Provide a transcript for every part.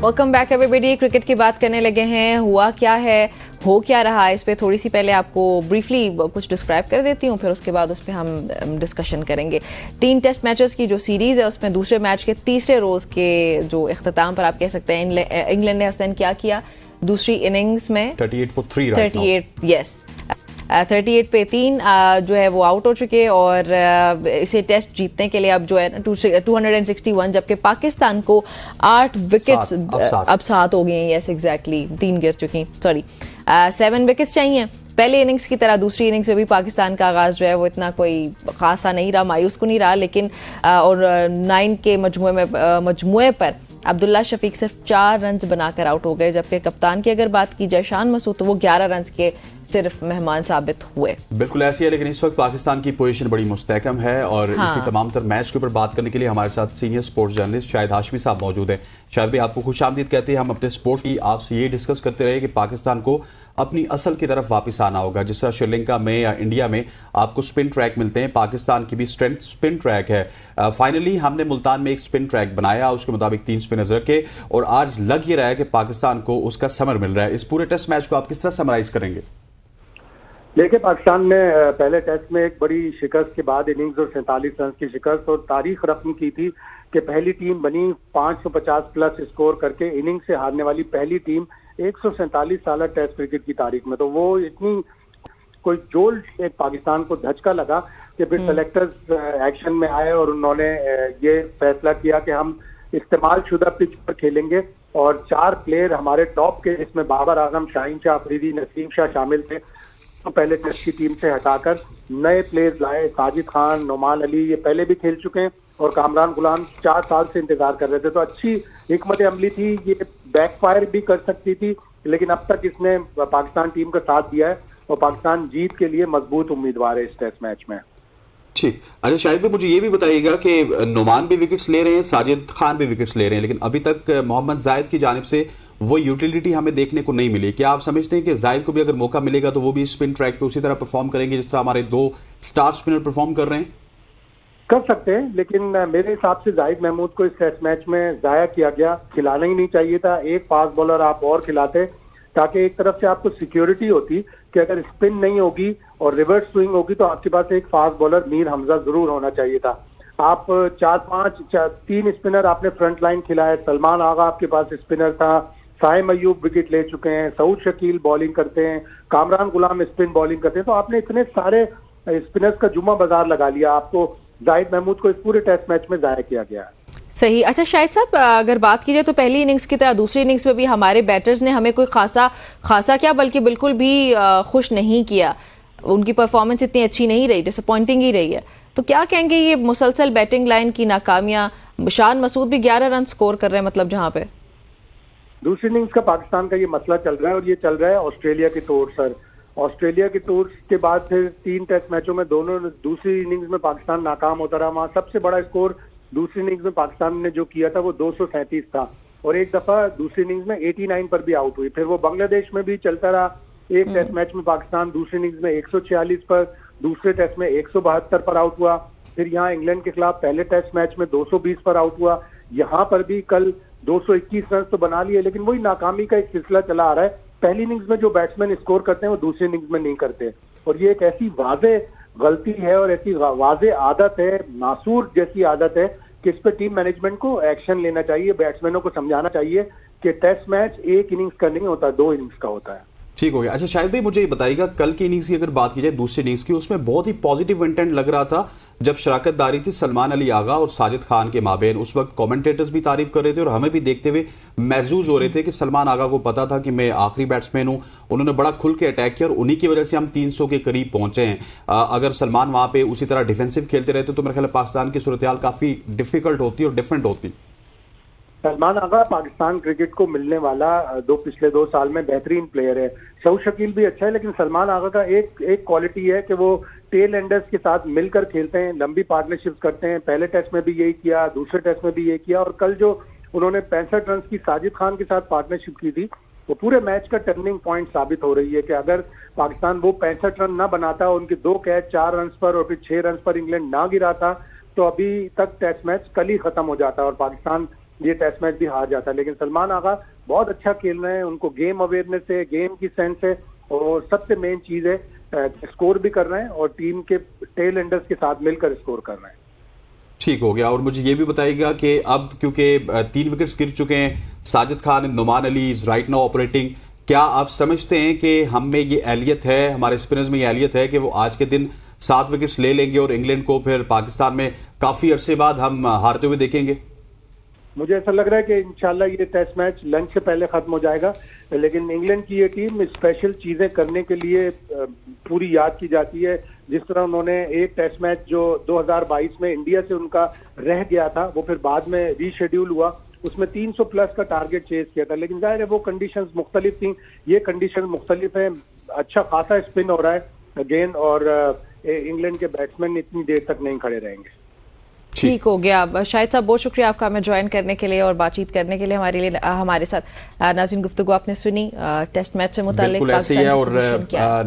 Welcome back everybody. Cricket की बात करने लगे हैं। हुआ क्या है, हो क्या रहा है, इस पे थोड़ी सी पहले आपको ब्रीफली कुछ डिस्क्राइब कर देती हूँ, फिर उसके बाद उस पर हम डिस्कशन करेंगे। 3 टेस्ट मैचेस की जो सीरीज़ है उसमें दूसरे मैच के तीसरे रोज़ के जो इख्तिताम पर आप कह सकते हैं इंग्लैंड ने हसन क्या किया दूसरी इनिंग्स में 38 for 3 38 पे 3 जो है वो आउट हो चुके और इसे टेस्ट जीतने के लिए अब जो है 261, जबकि पाकिस्तान को 8 विकेट्स अब 7 हो गए हैं। यस एग्जैक्टली 3 गिर चुकी, सॉरी 7 विकेट्स चाहिए। पहले इनिंग्स की तरह दूसरी इनिंग्स में भी पाकिस्तान का आगाज जो है वो इतना कोई खासा नहीं रहा, मायूस को नहीं रहा, लेकिन और 9 के मजमुए पर अब्दुल्ला शफीक सिर्फ 4 रन बनाकर आउट हो गए, जबकि कप्तान की अगर बात की जाए शान मसूद तो वो 11 रन के सिर्फ मेहमान साबित हुए। बिल्कुल ऐसी है, लेकिन इस वक्त पाकिस्तान की पोजीशन बड़ी मुस्तहकम है और इसी तमाम तर मैच के ऊपर बात करने के लिए हमारे साथ senior sports journalist Shahid Hashmi साहब मौजूद हैं। शाहिद भाई, आपको खुशामदीद कहते हैं। हम अपने स्पोर्ट्स की आपसे ये डिस्कस करते रहे कि पाकिस्तान को अपनी असल की तरफ वापस आना होगा। जिस तरह श्रीलंका में या इंडिया में आपको स्पिन ट्रैक मिलते हैं, पाकिस्तान की भी स्ट्रेंथ स्पिन ट्रैक है। फाइनली हमने मुल्तान में एक स्पिन ट्रैक बनाया, उसके मुताबिक 3 स्पिनर्स रखे और आज लग ये रहा है कि पाकिस्तान को उसका समर मिल रहा है। इस पूरे टेस्ट मैच को आप किस तरह समराइज करेंगे? देखिए, पाकिस्तान ने पहले टेस्ट में एक बड़ी शिकस्त के बाद इनिंग्स और 47 रन की शिकस्त और तारीख रकम की थी कि पहली टीम बनी 550 प्लस स्कोर करके इनिंग से हारने वाली पहली टीम 147 साल टेस्ट क्रिकेट की तारीख में। तो वो इतनी कोई जोल्ट एक पाकिस्तान को धचका लगा कि फिर सेलेक्टर्स एक्शन में आए और उन्होंने ये फैसला किया कि हम इस्तेमाल शुदा पिच पर खेलेंगे और 4 प्लेयर हमारे टॉप के, जिसमें बाबर आजम, शाहीन शाह अफरीदी, नसीम शाह शामिल थे, तो पहले टेस्ट की टीम से हटाकर नए प्लेयर्स लाए। साजिद खान, नोमान अली ये पहले भी खेल चुके हैं और कामरान गुलाम 4 साल से इंतजार कर रहे थे। तो अच्छी हिकमत अमली थी, ये बैकफायर भी कर सकती थी, लेकिन अब तक इसने पाकिस्तान टीम का साथ दिया है और पाकिस्तान जीत के लिए मजबूत उम्मीदवार है इस टेस्ट मैच में। ठीक, अच्छा शाहिद भाई, मुझे ये भी बताइएगा कि नोमान भी विकेट्स ले रहे हैं, साजिद खान भी विकेट्स ले रहे हैं, लेकिन अभी तक मोहम्मद जायद की जानिब से वो यूटिलिटी हमें देखने को नहीं मिली। क्या आप समझते हैं कि जायद को भी अगर मौका मिलेगा तो वो भी स्पिन ट्रैक पे उसी तरह परफॉर्म करेंगे जिस तरह हमारे 2 स्टार स्पिनर परफॉर्म कर रहे हैं? कर सकते हैं, लेकिन मेरे हिसाब से जाहिद महमूद को इस टेस्ट मैच में जाया किया गया, खिलाना ही नहीं चाहिए था। एक फास्ट बॉलर आप और खिलाते ताकि एक तरफ से आपको सिक्योरिटी होती कि अगर स्पिन नहीं होगी और रिवर्स स्विंग होगी तो आपके पास एक फास्ट बॉलर मीर हमजा जरूर होना चाहिए था। आप 3 स्पिनर आपने फ्रंट लाइन खिलाए। सलमान आगा आपके पास स्पिनर था, साइम अयूब विकेट ले चुके हैं, सऊद शकील बॉलिंग करते हैं, कामरान गुलाम स्पिन बॉलिंग करते हैं। तो आपने इतने सारे स्पिनर्स का जुम्मा बाजार लगा लिया, आपको जाहिद महमूद को इस पूरे टेस्ट मैच में जाया किया गया है। सही। अच्छा शाहिद साहब, अगर बात की जाए तो पहली इनिंग्स की तरह दूसरी इनिंग्स में भी हमारे बैटर्स ने हमें कोई खासा क्या बल्कि बिल्कुल भी खुश नहीं किया। उनकी परफॉर्मेंस इतनी अच्छी नहीं रही, डिसअपॉइंटिंग ही रही है। तो क्या कहेंगे ये मुसलसल बैटिंग लाइन की नाकामियां? शान मसूद भी 11 रन स्कोर कर रहे हैं, मतलब जहां पे दूसरी इनिंग्स का पाकिस्तान का ये मसला चल रहा है और ये चल रहा है ऑस्ट्रेलिया के तौर सर। ऑस्ट्रेलिया के टूर के बाद फिर 3 टेस्ट मैचों में दोनों दूसरी इनिंग्स में पाकिस्तान नाकाम होता रहा। वहां सबसे बड़ा स्कोर दूसरी इनिंग्स में पाकिस्तान ने जो किया था वो 237 था और एक दफा दूसरी इनिंग्स में 89 पर भी आउट हुई। फिर वो बांग्लादेश में भी चलता रहा। एक टेस्ट मैच में पाकिस्तान दूसरी इनिंग्स में 146 पर, दूसरे टेस्ट में 172 पर आउट हुआ। फिर यहाँ इंग्लैंड के खिलाफ पहले टेस्ट मैच में 220 पर आउट हुआ। यहाँ पर भी कल 221 रन तो बना लिए, लेकिन वही नाकामी का एक सिलसिला चला आ रहा है। पहली इनिंग्स में जो बैट्समैन स्कोर करते हैं वो दूसरी इनिंग्स में नहीं करते और ये एक ऐसी वाज़े गलती है और ऐसी वाज़े आदत है, नासूर जैसी आदत है कि इस पर टीम मैनेजमेंट को एक्शन लेना चाहिए। बैट्समैनों को समझाना चाहिए कि टेस्ट मैच एक इनिंग्स का नहीं होता, 2 इनिंग्स का होता है। ठीक हो गया। अच्छा शाहिद भाई, मुझे ये बताइएगा, कल की इनिंग्स की अगर बात की जाए, दूसरी इनिंग्स की, उसमें बहुत ही पॉजिटिव इंटेंट लग रहा था जब शराकत दारी थी सलमान अली आगा और साजिद खान के माबेन। उस वक्त कमेंटेटर्स भी तारीफ कर रहे थे और हमें भी देखते हुए महसूस हो रहे थे कि सलमान आगा को पता था कि मैं आखिरी बैट्समैन हूं। उन्होंने बड़ा खुल के अटैक किया और उन्हीं की वजह से हम 300 के करीब पहुंचे हैं। अगर सलमान वहां पे उसी तरह डिफेंसिव खेलते रहते तो मेरे ख्याल पाकिस्तान की सूरत हाल काफी डिफिकल्ट होती और डिफरेंट होती। सलमान आगा पाकिस्तान क्रिकेट को मिलने वाला पिछले 2 साल में बेहतरीन प्लेयर है। सऊद शकील भी अच्छा है, लेकिन सलमान आगा का एक क्वालिटी है कि वो टेल एंडर्स के साथ मिलकर खेलते हैं, लंबी पार्टनरशिप करते हैं। पहले टेस्ट में भी यही किया, दूसरे टेस्ट में भी यही किया और कल जो उन्होंने 65 रन की साजिद खान के साथ पार्टनरशिप की थी वो पूरे मैच का टर्निंग पॉइंट साबित हो रही है कि अगर पाकिस्तान वो 65 रन ना बनाता, उनके 2 कैच 4 रन पर और फिर 6 रन पर इंग्लैंड ना गिरा था तो अभी तक टेस्ट मैच कल ही खत्म हो जाता और पाकिस्तान ये टेस्ट मैच भी हार जाता है। लेकिन सलमान आगा बहुत अच्छा खेल रहे हैं, उनको गेम अवेयरनेस है, गेम की सेंस है, और सबसे मेन चीज है स्कोर भी कर रहे हैं और टीम के टेल एंडर्स के साथ मिलकर स्कोर कर रहे हैं। ठीक हो गया। और मुझे ये भी बताइएगा कि अब क्योंकि 3 विकेट्स गिर चुके हैं, Sajid Khan and Numan Ali is right now operating, क्या आप समझते हैं कि हम में ये एहलियत है, हमारे स्पिनर्स में ये एहलियत है कि वो आज के दिन 7 विकेट्स ले लेंगे और इंग्लैंड को फिर पाकिस्तान में काफी अरसे बाद हम हारते हुए देखेंगे? मुझे ऐसा लग रहा है कि इंशाल्लाह ये टेस्ट मैच लंच से पहले खत्म हो जाएगा, लेकिन इंग्लैंड की ये टीम स्पेशल चीजें करने के लिए पूरी याद की जाती है। जिस तरह उन्होंने एक टेस्ट मैच जो 2022 में इंडिया से उनका रह गया था, वो फिर बाद में रीशेड्यूल हुआ, उसमें 300 प्लस का टारगेट चेज किया था, लेकिन जाहिर है वो कंडीशंस मुख्तलिफ थी, ये कंडीशन मुख्तलिफ है। अच्छा खासा स्पिन हो रहा है गेंद, और इंग्लैंड के बैट्समैन इतनी देर तक नहीं खड़े रहेंगे। ठीक हो गया। शाहिद साहब, बहुत शुक्रिया आपका हमें ज्वाइन करने के लिए और बातचीत करने के लिए हमारे साथ। नाज़रीन, गुफ्तगू आपने सुनी टेस्ट मैच से मुताल्लिक। बिल्कुल ऐसे ही है। और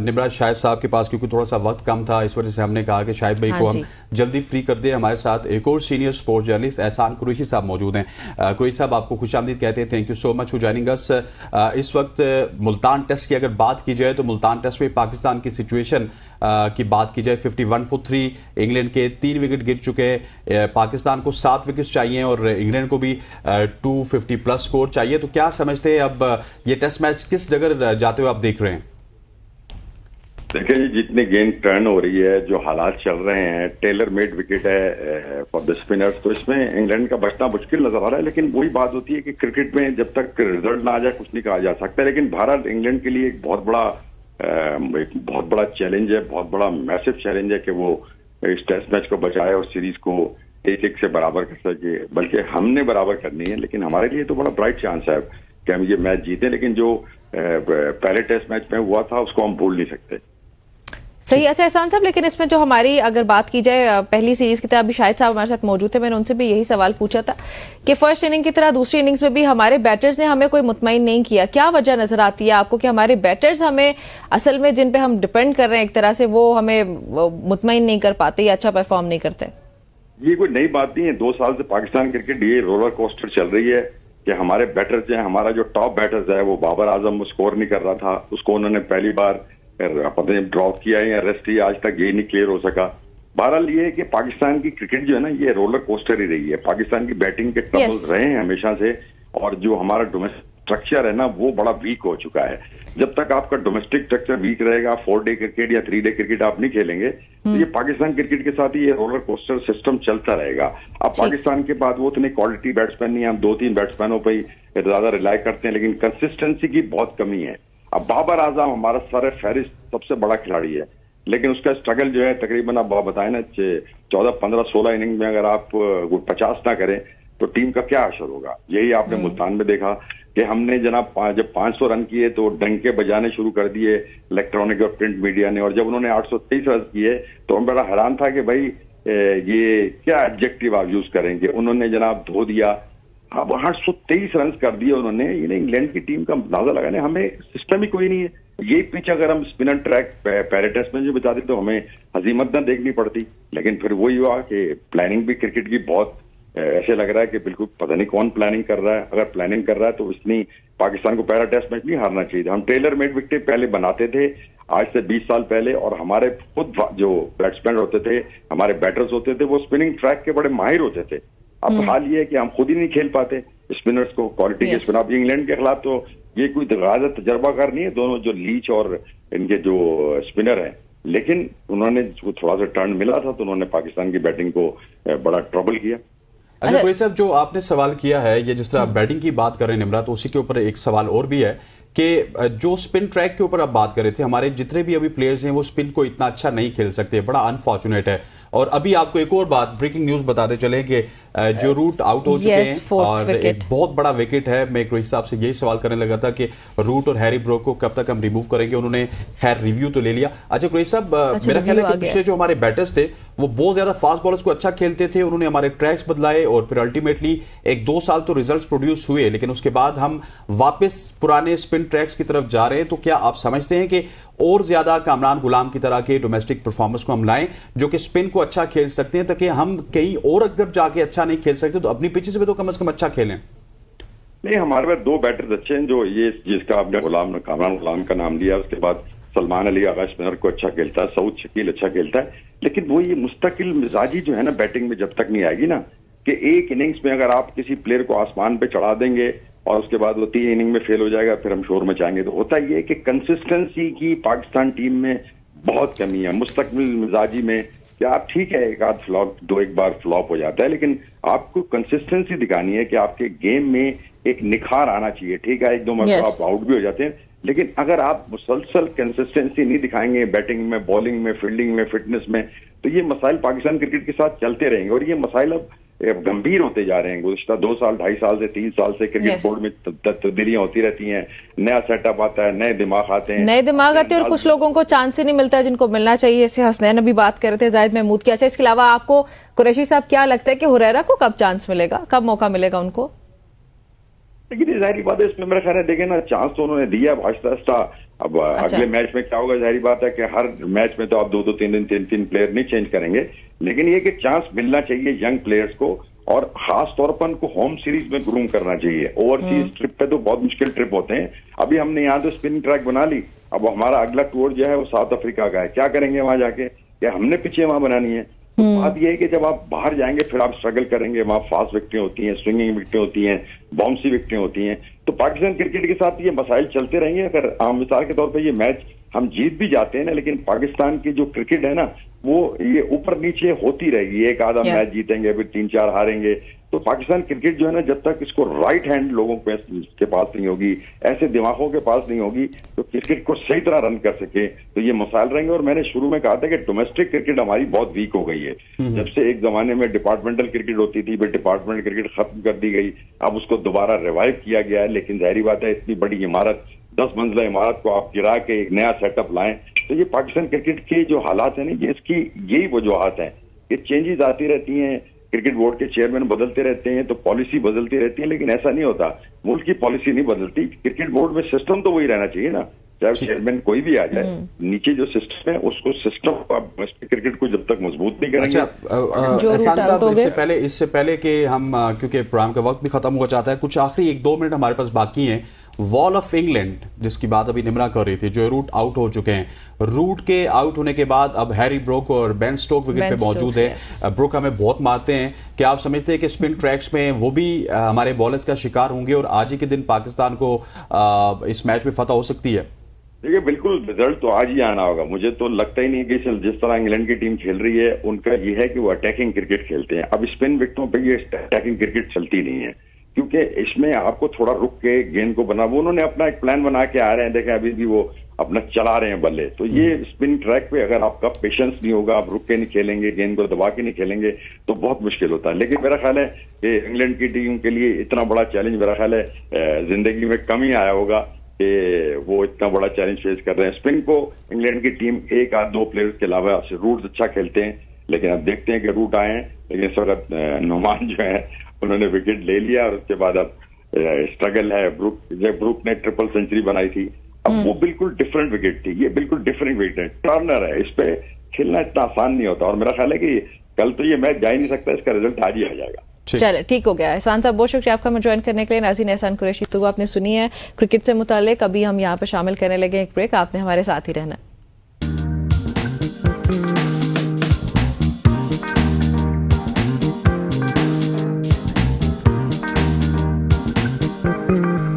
निमराज शाहिद साहब के पास क्योंकि थोड़ा सा वक्त कम था, इस वजह से हमने कहा कि शाहिद भाई को हम जल्दी फ्री कर दें। हमारे साथ एक और सीनियर स्पोर्ट्स जर्नलिस्ट एहसान कुरैशी साहब मौजूद हैं। कुरैशी साहब, आपको खुशामदीद कहते हैं, thank you so much for joining us. इस वक्त मुल्तान टेस्ट की अगर बात की जाए तो मुल्तान टेस्ट में पाकिस्तान की सिचुएशन की बात की जाए, 51 for 3, इंग्लैंड के 3 विकेट गिर चुके हैं, पाकिस्तान को 7 विकेट चाहिए और इंग्लैंड को भी 250 प्लस स्कोर चाहिए। तो क्या समझते हैं अब ये टेस्ट मैच किस जगह जाते हुए आप देख रहे हैं? देखिए जी, जितनी गेंद टर्न हो रही है, जो हालात चल रहे हैं, टेलर मेड विकेट है फॉर द स्पिनर्स, तो इसमें इंग्लैंड का बचना मुश्किल नजर आ रहा है। लेकिन वही बात होती है कि क्रिकेट में जब तक रिजल्ट ना आ जाए कुछ नहीं कहा जा सकता। लेकिन भारत इंग्लैंड के लिए एक बहुत बड़ा चैलेंज है, बहुत बड़ा मैसिव चैलेंज है कि वो इस टेस्ट मैच को बचाए और सीरीज को 1-1 से बराबर कर सके। बल्कि हमने बराबर करनी है, लेकिन हमारे लिए तो बड़ा ब्राइट चांस है कि हम ये मैच जीते। लेकिन जो पहले टेस्ट मैच में हुआ था उसको हम भूल नहीं सकते। सही। अच्छा एहसान साहब, लेकिन इसमें जो हमारी अगर बात की जाए पहली सीरीज की तरह, अभी शाहिद साहब हमारे साथ मौजूद थे, मैंने उनसे भी यही सवाल पूछा था कि फर्स्ट इनिंग की तरह दूसरी इनिंग्स में भी हमारे बैटर्स ने हमें कोई मुतमईन नहीं किया। क्या वजह नजर आती है आपको कि हमारे बैटर्स हमें असल में जिन पे हम डिपेंड कर रहे हैं एक तरह से, वो हमें मुतमईन नहीं कर पाते या अच्छा परफॉर्म नहीं करते? ये कोई नई बात नहीं है। 2 साल से पाकिस्तान क्रिकेट ये रोलर कोस्टर चल रही है कि हमारे बैटर्स हैं, हमारा जो टॉप बैटर्स है वो बाबर आजम स्कोर नहीं कर रहा था, उसको उन्होंने पहली बार पता नहीं ड्रॉप किया है या रेस्ट किया, आज तक ये नहीं क्लियर हो सका। बहरहाल ये है कि पाकिस्तान की क्रिकेट जो है ना, ये रोलर कोस्टर ही रही है। पाकिस्तान की बैटिंग के ट्रबल्स रहे हैं हमेशा से, और जो हमारा डोमेस्टिक स्ट्रक्चर है ना वो बड़ा वीक हो चुका है। जब तक आपका डोमेस्टिक स्ट्रक्चर वीक रहेगा, 4 डे क्रिकेट या 3 डे क्रिकेट आप नहीं खेलेंगे, तो ये पाकिस्तान क्रिकेट के साथ ही ये रोलर कोस्टर सिस्टम चलता रहेगा। अब पाकिस्तान के बाद वो इतने क्वालिटी बैट्समैन नहीं, हम 2-3 बैट्समैनों पर ही ज्यादा रिलाई करते हैं, लेकिन कंसिस्टेंसी की बहुत कमी है। अब बाबर आजम हमारा सर फहरिस्त सबसे बड़ा खिलाड़ी है, लेकिन उसका स्ट्रगल जो है तकरीबन आप बताए ना 14, 15, 16 इनिंग में अगर आप 50 ना करें तो टीम का क्या असर होगा। यही आपने मुल्तान में देखा कि हमने जनाब जब 500 रन किए तो डंके बजाने शुरू कर दिए इलेक्ट्रॉनिक और प्रिंट मीडिया ने, और जब उन्होंने 823 रन किए तो हम बड़ा हैरान था कि भाई ये क्या एडजेक्टिव आप यूज करेंगे। उन्होंने जनाब धो दिया। अब 823 रन कर दिए उन्होंने। इंग्लैंड की टीम का अंदाजा लगाने हमें सिस्टम ही कोई नहीं है। ये पिच अगर हम स्पिनर ट्रैक पहले टेस्ट में जो बचाते तो हमें हजीमत न देखनी पड़ती। लेकिन फिर वही हुआ कि प्लानिंग भी क्रिकेट की बहुत ऐसे लग रहा है कि बिल्कुल पता नहीं कौन प्लानिंग कर रहा है। अगर प्लानिंग कर रहा है तो इतनी पाकिस्तान को पहला टेस्ट मैच नहीं हारना चाहिए। हम टेलर मेड विकेट पहले बनाते थे आज से 20 साल पहले, और हमारे खुद जो बैट्समैन होते थे, हमारे बैटर्स होते थे, वो स्पिनिंग ट्रैक के बड़े माहिर होते थे। अब हाल ये है कि हम खुद ही नहीं खेल पाते स्पिनर्स को, क्वालिटी के स्पिनर। अब इंग्लैंड के खिलाफ तो ये कोई ज्यादा तजर्बाकार नहीं है, दोनों जो लीच और इनके जो स्पिनर हैं, लेकिन उन्होंने थोड़ा सा टर्न मिला था तो उन्होंने पाकिस्तान की बैटिंग को बड़ा ट्रबल किया। अच्छा कोई साहब, जो आपने सवाल किया है, ये जिस तरह आप बैटिंग की बात कर रहे हैं निमरा, तो उसी के ऊपर एक सवाल और भी है कि जो स्पिन ट्रैक के ऊपर आप बात कर रहे थे, हमारे जितने भी अभी प्लेयर्स हैं वो स्पिन को इतना अच्छा नहीं खेल सकते, बड़ा अनफॉर्चुनेट है। और अभी आपको एक और बात, ब्रेकिंग न्यूज बताते चले कि जो रूट आउट हो चुके हैं और एक बहुत बड़ा विकेट है। मैं रोहित साहब से यही सवाल करने लगा था कि रूट और हैरी ब्रोक को कब तक हम रिमूव करेंगे। उन्होंने खैर रिव्यू तो ले लिया। अच्छा रोहित साहब, मेरा ख्याल है कि पिछले जो हमारे बैटर्स थे वो बहुत ज्यादा फास्ट बॉलर्स को अच्छा खेलते थे, उन्होंने हमारे ट्रैक्स बदलाए और फिर अल्टीमेटली 1-2 साल तो रिजल्ट्स प्रोड्यूस हुए, लेकिन उसके बाद हम वापस पुराने स्पिन ट्रैक्स की तरफ जा रहे हैं। तो क्या आप समझते हैं कि और ज्यादा कामरान गुलाम की तरह के डोमेस्टिक परफॉर्मर्स को हम लाएं जो कि स्पिन को अच्छा खेल सकते हैं, ताकि हम कहीं और अगर जाके अच्छा नहीं खेल सकते तो अपनी पिचेस पे तो कम से कम अच्छा खेलें? नहीं, हमारे पास 2 बैटर्स अच्छे हैं, जो ये जिसका आपने कामरान गुलाम का नाम लिया, उसके बाद सलमान अली आगा स्पिनर को अच्छा खेलता है, सऊद शकील अच्छा खेलता है, लेकिन वो ये मुस्तकिल मिजाजी जो है ना बैटिंग में जब तक नहीं आएगी ना, कि एक इनिंग्स में अगर आप किसी प्लेयर को आसमान पे चढ़ा देंगे और उसके बाद वो 3 इनिंग में फेल हो जाएगा, फिर हम शोर मचाएंगे। तो होता ये है कि कंसिस्टेंसी की पाकिस्तान टीम में बहुत कमी है। मुस्तकिल मिजाजी में क्या आप ठीक है एक आध फ्लॉप, 2-1 बार फ्लॉप हो जाता है, लेकिन आपको कंसिस्टेंसी दिखानी है कि आपके गेम में एक निखार आना चाहिए। ठीक है, 1-2 मरतबा आप आउट भी हो जाते हैं, लेकिन अगर आप मुसलसल कंसिस्टेंसी नहीं दिखाएंगे बैटिंग में, बॉलिंग में, फील्डिंग में, फिटनेस में, तो ये मसाइल पाकिस्तान क्रिकेट के साथ चलते रहेंगे। और ये मसाइल अब गंभीर होते जा रहे हैं। गुज़िश्ता 2 साल, 2.5 साल से 3 साल से क्रिकेट बोर्ड में तब्दीलियां होती रहती हैं, नया सेटअप आता है, नए दिमाग आते हैं, और कुछ लोगों को चांस ही नहीं मिलता जिनको मिलना चाहिए। इसे हसनैन अभी बात कर रहे थे, जाहिद महमूद की। अच्छा, इसके अलावा आपको कुरैशी साहब क्या लगता है कि हुरैरा को कब चांस मिलेगा, कब मौका मिलेगा उनको? लेकिन जाहिर बात है इसमें मेरा ख्याल है, देखें ना, चांस तो उन्होंने दिया आहिस्ता आहिस्ता। अब अगले मैच में क्या होगा, जाहिर बात है कि हर मैच में तो आप 2-2, 3-3 प्लेयर नहीं चेंज करेंगे, लेकिन ये कि चांस मिलना चाहिए यंग प्लेयर्स को, और खास तौर पर उनको होम सीरीज में ग्रूम करना चाहिए। ओवरसीज ट्रिप पे तो बहुत मुश्किल ट्रिप होते हैं। अभी हमने यहाँ तो स्पिनिंग ट्रैक बना ली, अब हमारा अगला टूर जो है वो साउथ अफ्रीका का है। क्या करेंगे वहां जाके, क्या हमने पिछे वहां बनानी है? तो बात यह है कि जब आप बाहर जाएंगे फिर आप स्ट्रगल करेंगे, वहां फास्ट विकेटें होती हैं, स्विंगिंग विकेटें होती हैं, बाउंसी विकेटें होती हैं। तो पाकिस्तान क्रिकेट के साथ ये मसाइल चलते रहेंगे। अगर आम मिसाल के तौर पर ये मैच हम जीत भी जाते हैं ना, लेकिन पाकिस्तान की जो क्रिकेट है ना, वो ये ऊपर नीचे होती रहेगी। एक आधा मैच जीतेंगे, फिर 3-4 हारेंगे। तो पाकिस्तान क्रिकेट जो है ना, जब तक इसको राइट हैंड लोगों के पास नहीं होगी, ऐसे दिमागों के पास नहीं होगी, तो क्रिकेट को सही तरह रन कर सके, तो ये मसाइल रहेंगे। और मैंने शुरू में कहा था कि डोमेस्टिक क्रिकेट हमारी बहुत वीक हो गई है। जब से एक जमाने में डिपार्टमेंटल क्रिकेट होती थी, फिर डिपार्टमेंटल क्रिकेट खत्म कर दी गई, अब उसको दोबारा रिवाइव किया गया है। लेकिन जाहिर बात है, इतनी बड़ी इमारत, 10 मंजिला इमारत को आप गिरा के एक नया सेटअप लाएं, तो ये पाकिस्तान क्रिकेट के जो हालात है ना, ये इसकी यही वजूहत है कि चेंजेस आती रहती हैं, क्रिकेट बोर्ड के चेयरमैन बदलते रहते हैं, तो पॉलिसी बदलती रहती है, लेकिन ऐसा नहीं होता। मुल्क की पॉलिसी नहीं बदलती, क्रिकेट बोर्ड में सिस्टम तो वही रहना चाहिए ना, चाहे चेयरमैन कोई भी आ जाए, नीचे जो सिस्टम है उसको सिस्टम क्रिकेट को जब तक मजबूत नहीं करेंगे। एहसान साहब, इससे पहले कि हम, क्योंकि प्रोग्राम का वक्त भी खत्म हो जाता है, कुछ आखिरी 1-2 मिनट हमारे पास बाकी हैं। वॉल ऑफ इंग्लैंड जिसकी बात अभी निमरा कर रही थी, जो रूट आउट हो चुके हैं, रूट के आउट होने के बाद अब हैरी ब्रूक और बेन स्टोक विकेट पे मौजूद है। ब्रूक हमें बहुत मारते हैं, क्या आप समझते हैं कि स्पिन ट्रैक्स में वो भी हमारे बॉलर्स का शिकार होंगे और आज ही के दिन पाकिस्तान को इस मैच में फतह हो सकती है? देखिए, बिल्कुल रिजल्ट तो आज ही आना होगा। मुझे तो लगता ही नहीं कि जिस तरह इंग्लैंड की टीम खेल रही है, उनका ये है कि वो अटैकिंग क्रिकेट खेलते हैं। अब स्पिन विकेटों पर ये अटैकिंग क्रिकेट चलती नहीं है, क्योंकि इसमें आपको थोड़ा रुक के गेंद को बना, वो उन्होंने अपना एक प्लान बना के आ रहे हैं। देखें, अभी भी वो अपना चला रहे हैं बल्ले। तो ये स्पिन ट्रैक पे अगर आपका पेशेंस नहीं होगा, आप रुक के नहीं खेलेंगे, गेंद को दबा के नहीं खेलेंगे, तो बहुत मुश्किल होता है। लेकिन मेरा ख्याल है कि इंग्लैंड की टीम के लिए इतना बड़ा चैलेंज मेरा ख्याल है जिंदगी में कम ही आया होगा कि वो इतना बड़ा चैलेंज फेस कर रहे हैं। स्पिन को इंग्लैंड की टीम 1-2 प्लेयर्स के अलावा रूट अच्छा खेलते हैं, लेकिन अब देखते हैं कि रूट आए हैं। लेकिन इस वक्त नुमान जो है उन्होंने विकेट ले लिया, और उसके बाद अब स्ट्रगल है। ब्रूक ने ट्रिपल सेंचुरी बनाई थी, अब वो बिल्कुल डिफरेंट विकेट थी, ये बिल्कुल डिफरेंट विकेट है, टर्नर है, इस पे खेलना इतना आसान नहीं होता। और मेरा ख्याल है कि कल तो ये मैच जा ही नहीं सकता, इसका रिजल्ट आज ही आ जाएगा। चले, ठीक हो गया। एहसान साहब, बहुत शुक्रिया आपका हमें ज्वाइन करने के लिए। नाज़रीन, एहसान कुरैशी तो आपने सुनी है क्रिकेट से मुताल्लिक। अभी हम यहाँ पे शामिल करने लगे एक ब्रेक, आपने हमारे साथ ही रहना।